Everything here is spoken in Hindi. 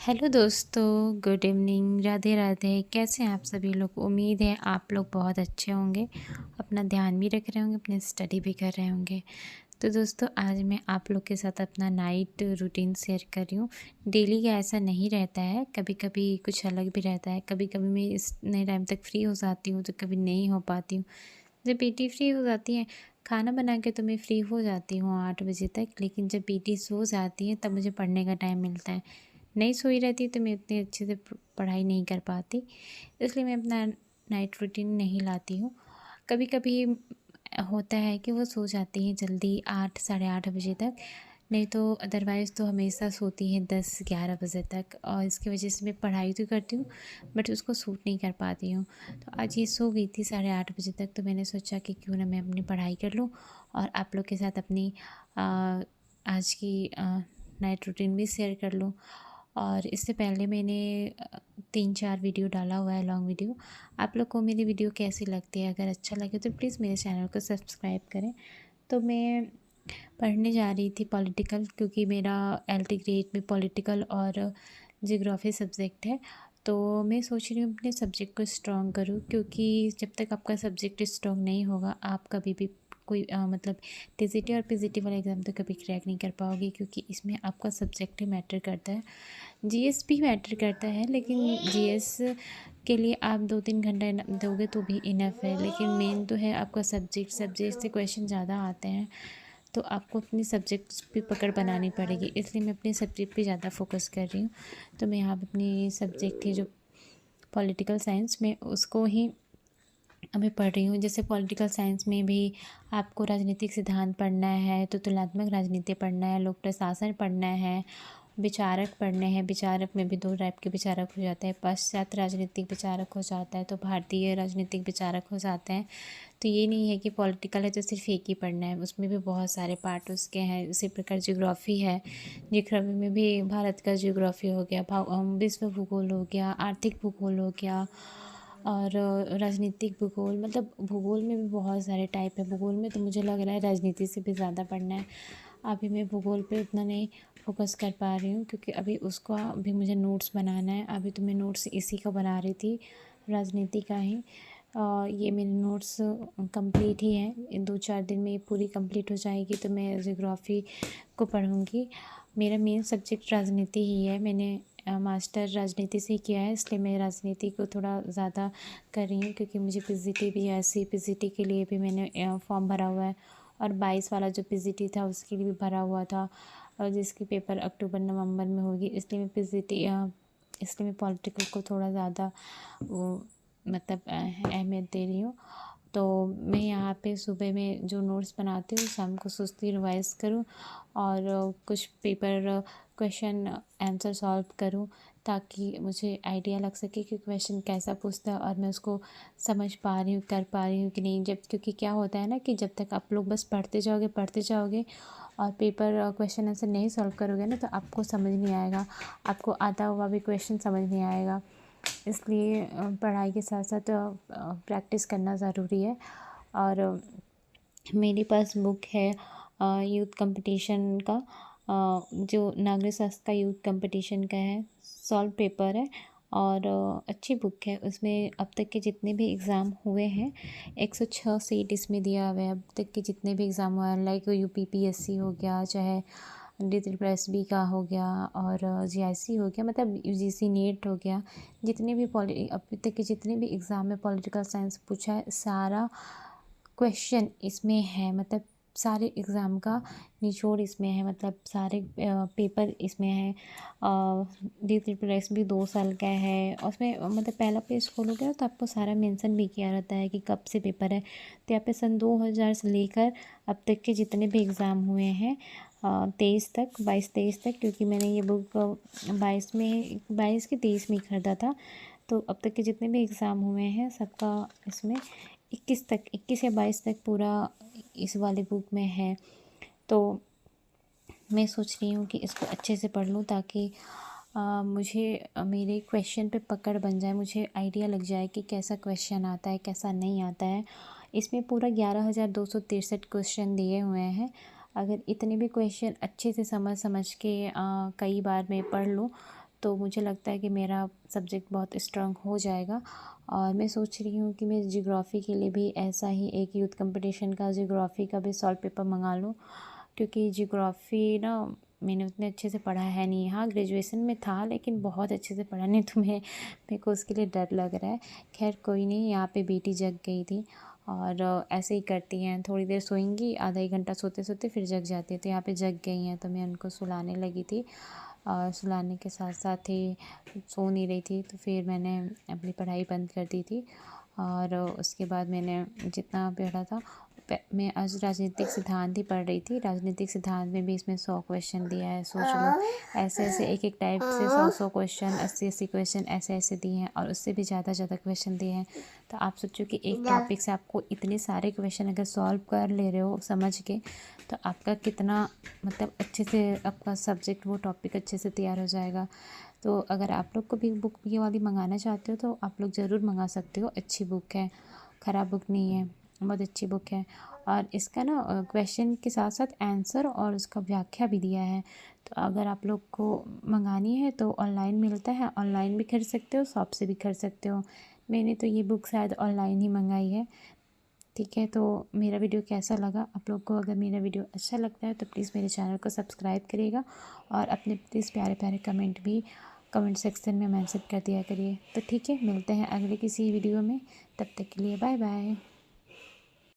हेलो दोस्तों, गुड इवनिंग, राधे राधे। कैसे हैं आप सभी लोग? उम्मीद है आप लोग बहुत अच्छे होंगे, अपना ध्यान भी रख रहे होंगे, अपनी स्टडी भी कर रहे होंगे। तो दोस्तों, आज मैं आप लोग के साथ अपना नाइट रूटीन शेयर कर रही हूँ। डेली का ऐसा नहीं रहता है, कभी कभी कुछ अलग भी रहता है। कभी कभी मैं इतने टाइम तक फ्री हो जाती हूँ तो कभी नहीं हो पाती हूँ। जब बेटी फ्री हो जाती है खाना बना के तो मैं फ्री हो जाती हूँ 8 बजे तक, लेकिन जब बेटी सो जाती है तब मुझे पढ़ने का टाइम मिलता है। नहीं सोई रहती तो मैं इतने अच्छे से पढ़ाई नहीं कर पाती, इसलिए मैं अपना नाइट रूटीन नहीं लाती हूँ। कभी कभी होता है कि वो सो जाती हैं जल्दी 8 साढ़े 8 बजे तक, नहीं तो अदरवाइज़ तो हमेशा सोती हैं 10 11 बजे तक। और इसकी वजह से मैं पढ़ाई तो करती हूँ बट उसको सूट नहीं कर पाती हूँ। तो आज ये सो गई थी 8:30 बजे तक, तो मैंने सोचा कि क्यों ना मैं अपनी पढ़ाई कर लूँ और आप लोग के साथ अपनी आज की नाइट रूटीन भी शेयर कर लूँ। और इससे पहले मैंने 3 4 वीडियो डाला हुआ है, लॉन्ग वीडियो। आप लोग को मेरी वीडियो कैसी लगती है? अगर अच्छा लगे तो प्लीज़ मेरे चैनल को सब्सक्राइब करें। तो मैं पढ़ने जा रही थी पॉलिटिकल, क्योंकि मेरा एलटी ग्रेड में पॉलिटिकल और जियोग्राफी सब्जेक्ट है। तो मैं सोच रही हूँ अपने सब्जेक्ट को स्ट्रॉन्ग करूँ, क्योंकि जब तक आपका सब्जेक्ट स्ट्रॉन्ग नहीं होगा आप कभी भी कोई मतलब टीजीटी और पीजीटी वाला एग्ज़ाम तो कभी क्रैक नहीं कर पाओगे, क्योंकि इसमें आपका सब्जेक्ट ही मैटर करता है। जीएस भी मैटर करता है, लेकिन जीएस के लिए आप 2 3 घंटा दोगे तो भी इनफ है, लेकिन मेन तो है आपका सब्जेक्ट। सब्जेक्ट से क्वेश्चन ज़्यादा आते हैं, तो आपको अपनी सब्जेक्ट्स पे पकड़ बनानी पड़ेगी, इसलिए मैं अपने सब्जेक्ट पे ज़्यादा फोकस कर रही हूँ। तो मैं यहाँ पे अपनी सब्जेक्ट थी जो पॉलिटिकल साइंस में, उसको ही मैं पढ़ रही हूँ। जैसे पॉलिटिकल साइंस में भी आपको राजनीतिक सिद्धांत पढ़ना है, तो तुलनात्मक राजनीति पढ़ना है, लोक प्रशासन पढ़ना है, विचारक पढ़ने हैं। विचारक में भी 2 टाइप के विचारक हो जाते हैं, पाश्चात्य राजनीतिक विचारक हो जाता है, तो भारतीय राजनीतिक विचारक हो जाते हैं। तो ये नहीं है कि पॉलिटिकल है तो सिर्फ एक ही पढ़ना है, उसमें भी बहुत सारे पार्ट उसके हैं। इसी प्रकार ज्योग्राफी है, ज्योग्राफी में भी भारत का ज्योग्राफी हो गया, विश्व भूगोल हो गया, आर्थिक भूगोल हो गया, और राजनीतिक भूगोल। मतलब भूगोल में भी बहुत सारे टाइप है। भूगोल में तो मुझे लग रहा है राजनीति से भी ज़्यादा पढ़ना है। अभी मैं भूगोल पे उतना नहीं फोकस कर पा रही हूँ, क्योंकि अभी उसका अभी मुझे नोट्स बनाना है। अभी तो मैं नोट्स इसी का बना रही थी, राजनीति का ही। ये मेरे नोट्स कंप्लीट ही हैं, 2 4 दिन में ये पूरी कंप्लीट हो जाएगी, तो मैं ज्योग्राफी को पढ़ूँगी। मेरा मेन सब्जेक्ट राजनीति ही है। मैंने मास्टर राजनीति से किया है, इसलिए मैं राजनीति को थोड़ा ज़्यादा कर रही हूँ, क्योंकि मुझे पीजीटी भी है। ऐसी पीजीटी के लिए भी मैंने फॉर्म भरा हुआ है, और 22 वाला जो पीजीटी था उसके लिए भी भरा हुआ था, और जिसकी पेपर अक्टूबर नवंबर में होगी। इसलिए मैं पीजीटी इसलिए मैं पॉलिटिकल को थोड़ा ज़्यादा वो मतलब अहमियत दे रही हूँ। तो मैं यहाँ पे सुबह में जो नोट्स बनाती हूँ शाम को सोचती हूँ रिवाइज करूँ, और कुछ पेपर क्वेश्चन आंसर सॉल्व करूँ, ताकि मुझे आइडिया लग सके कि क्वेश्चन कैसा पूछता है और मैं उसको समझ पा रही हूँ, कर पा रही हूँ कि नहीं। जब क्योंकि क्या होता है ना कि जब तक आप लोग बस पढ़ते जाओगे और पेपर क्वेश्चन आंसर नहीं सॉल्व करोगे ना, तो आपको समझ नहीं आएगा, आपको आता हुआ भी क्वेश्चन समझ नहीं आएगा। इसलिए पढ़ाई के साथ साथ प्रैक्टिस करना ज़रूरी है। और मेरे पास बुक है यूथ कंपटीशन का, जो नागरिक शास्त्र का यूथ कंपटीशन का है, सॉल्व पेपर है, और अच्छी बुक है। उसमें अब तक के जितने भी एग्ज़ाम हुए हैं 106 सीट इसमें दिया हुआ है। अब तक के जितने भी एग्ज़ाम हुआ है, लाइक यूपीपीएससी हो गया, चाहे DSSB का हो गया, और जीआईसी हो गया, मतलब यूजीसी नेट हो गया, जितने भी अब तक के जितने भी एग्ज़ाम में पॉलिटिकल साइंस पूछा है सारा क्वेश्चन इसमें है। मतलब सारे एग्ज़ाम का निचोड़ इसमें है, मतलब सारे पेपर इसमें है। DSSB 2 साल का है, और उसमें मतलब पहला पेज खोलोगे ना तो आपको सारा मेंशन भी किया रहता है कि कब से पेपर है। तो यहाँ पे सन 2000 से लेकर अब तक के जितने भी एग्ज़ाम हुए हैं 22 तक, क्योंकि मैंने ये बुक 22 के 23 में ख़रीदा था। तो अब तक के जितने भी एग्ज़ाम हुए हैं सबका इसमें 21 या 22 तक पूरा इस वाले बुक में है। तो मैं सोच रही हूँ कि इसको अच्छे से पढ़ लूँ, ताकि मुझे मेरे क्वेश्चन पे पकड़ बन जाए, मुझे आइडिया लग जाए कि कैसा क्वेश्चन आता है कैसा नहीं आता है। इसमें पूरा 11,263 क्वेश्चन दिए हुए हैं। अगर इतने भी क्वेश्चन अच्छे से समझ के कई बार मैं पढ़ लूँ तो मुझे लगता है कि मेरा सब्जेक्ट बहुत स्ट्रांग हो जाएगा। और मैं सोच रही हूँ कि मैं जियोग्राफ़ी के लिए भी ऐसा ही एक यूथ कंपटीशन का जियोग्राफ़ी का भी सॉल्व पेपर मंगा लूँ, क्योंकि जियोग्राफ़ी ना मैंने उतने अच्छे से पढ़ा है नहीं। हाँ, ग्रेजुएशन में था लेकिन बहुत अच्छे से पढ़ा नहीं, तो मेरे को उसके लिए डर लग रहा है। खैर कोई नहीं, यहाँ पे बेटी जग गई थी और ऐसे ही करती हैं, थोड़ी देर सोएंगी, आधा एक घंटा सोते सोते फिर जग जाती है। तो यहाँ पे जग गई हैं तो मैं उनको सुलाने लगी थी, और सुलाने के साथ साथ ही सो नहीं रही थी, तो फिर मैंने अपनी पढ़ाई बंद कर दी थी। और उसके बाद मैंने जितना पढ़ा था, मैं आज राजनीतिक सिद्धांत ही पढ़ रही थी। राजनीतिक सिद्धांत में भी इसमें 100 क्वेश्चन दिया है, सोच लो। ऐसे ऐसे एक एक टाइप से 100 क्वेश्चन, 80 क्वेश्चन ऐसे ऐसे दिए हैं, और उससे भी ज़्यादा क्वेश्चन दिए हैं। तो आप सोचो कि एक टॉपिक से आपको इतने सारे क्वेश्चन अगर सॉल्व कर ले रहे हो समझ के, तो आपका कितना मतलब अच्छे से आपका सब्जेक्ट वो टॉपिक अच्छे से तैयार हो जाएगा। तो अगर आप लोग को भी बुक ये वाली मंगाना चाहते हो तो आप लोग ज़रूर मंगा सकते हो। अच्छी बुक है, ख़राब बुक नहीं है, बहुत अच्छी बुक है। और इसका ना क्वेश्चन के साथ साथ आंसर और उसका व्याख्या भी दिया है। तो अगर आप लोग को मंगानी है तो ऑनलाइन मिलता है, ऑनलाइन भी खरीद सकते हो, शॉप से भी खरीद सकते हो। मैंने तो ये बुक शायद ऑनलाइन ही मंगाई है। ठीक है, तो मेरा वीडियो कैसा लगा आप लोग को? अगर मेरा वीडियो अच्छा लगता है तो प्लीज़ मेरे चैनल को सब्सक्राइब करिएगा, और अपने प्लीज़ प्यारे प्यारे कमेंट भी कमेंट सेक्शन में मेंशन कर दिया करिए। तो ठीक है, मिलते हैं अगले किसी वीडियो में, तब तक के लिए बाय बाय।